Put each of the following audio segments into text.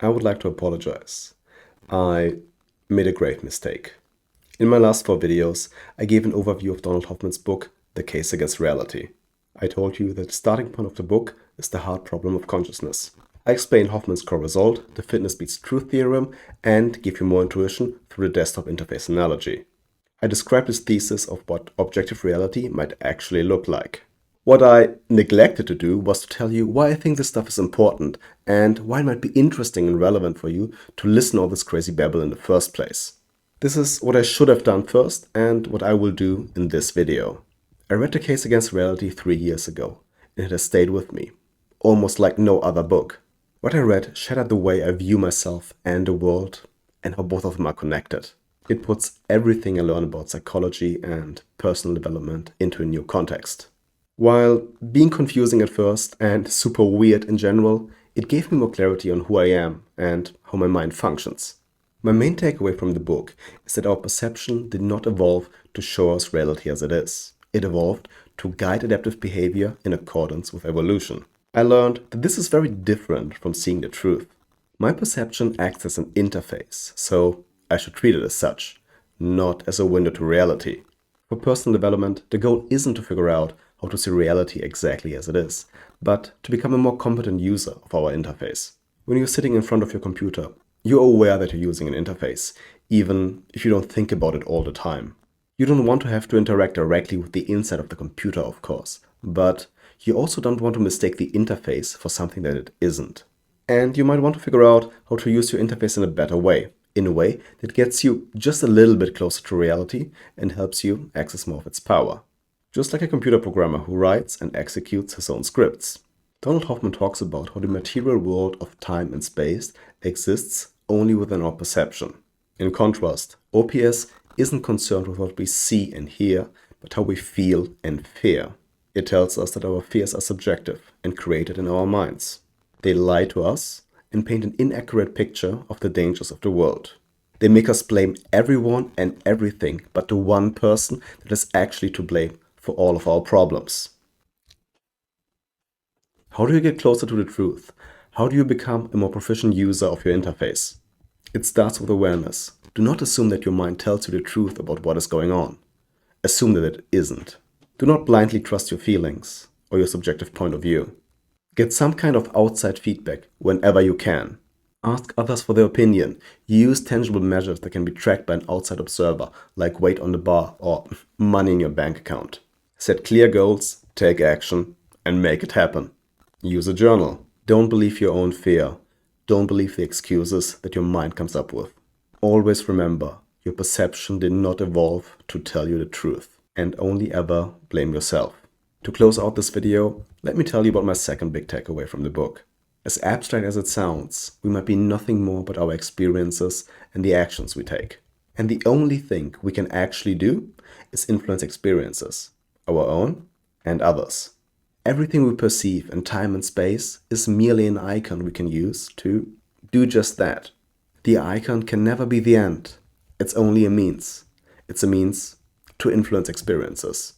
I would like to apologize. I made a great mistake. In my last 4 videos, I gave an overview of Donald Hoffman's book, The Case Against Reality. I told you that the starting point of the book is the hard problem of consciousness. I explained Hoffman's core result, the fitness beats truth theorem, and give you more intuition through the desktop interface analogy. I described his thesis of what objective reality might actually look like. What I neglected to do was to tell you why I think this stuff is important and why it might be interesting and relevant for you to listen to all this crazy babble in the first place. This is what I should have done first and what I will do in this video. I read The Case Against Reality 3 years ago, and it has stayed with me, almost like no other book. What I read shattered the way I view myself and the world and how both of them are connected. It puts everything I learn about psychology and personal development into a new context. While being confusing at first and super weird in general, it gave me more clarity on who I am and how my mind functions. My main takeaway from the book is that our perception did not evolve to show us reality as it is. It evolved to guide adaptive behavior in accordance with evolution. I learned that this is very different from seeing the truth. My perception acts as an interface, so I should treat it as such, not as a window to reality. For personal development, the goal isn't to figure out how to see reality exactly as it is, but to become a more competent user of our interface. When you're sitting in front of your computer, you're aware that you're using an interface, even if you don't think about it all the time. You don't want to have to interact directly with the inside of the computer, of course, but you also don't want to mistake the interface for something that it isn't. And you might want to figure out how to use your interface in a better way, in a way that gets you just a little bit closer to reality and helps you access more of its power. Just like a computer programmer who writes and executes his own scripts. Donald Hoffman talks about how the material world of time and space exists only within our perception. In contrast, OPS isn't concerned with what we see and hear, but how we feel and fear. It tells us that our fears are subjective and created in our minds. They lie to us and paint an inaccurate picture of the dangers of the world. They make us blame everyone and everything but the one person that is actually to blame for all of our problems. How do you get closer to the truth? How do you become a more proficient user of your interface? It starts with awareness. Do not assume that your mind tells you the truth about what is going on. Assume that it isn't. Do not blindly trust your feelings or your subjective point of view. Get some kind of outside feedback whenever you can. Ask others for their opinion. Use tangible measures that can be tracked by an outside observer, like weight on the bar or money in your bank account. Set clear goals, take action, and make it happen. Use a journal. Don't believe your own fear. Don't believe the excuses that your mind comes up with. Always remember, your perception did not evolve to tell you the truth, and only ever blame yourself. To close out this video, let me tell you about my second big takeaway from the book. As abstract as it sounds, we might be nothing more but our experiences and the actions we take. And the only thing we can actually do is influence experiences, our own and others. Everything we perceive in time and space is merely an icon we can use to do just that. The icon can never be the end. It's only a means. It's a means to influence experiences.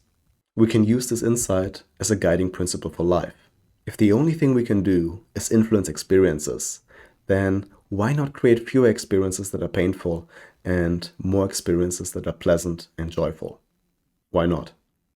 We can use this insight as a guiding principle for life. If the only thing we can do is influence experiences, then why not create fewer experiences that are painful and more experiences that are pleasant and joyful? Why not?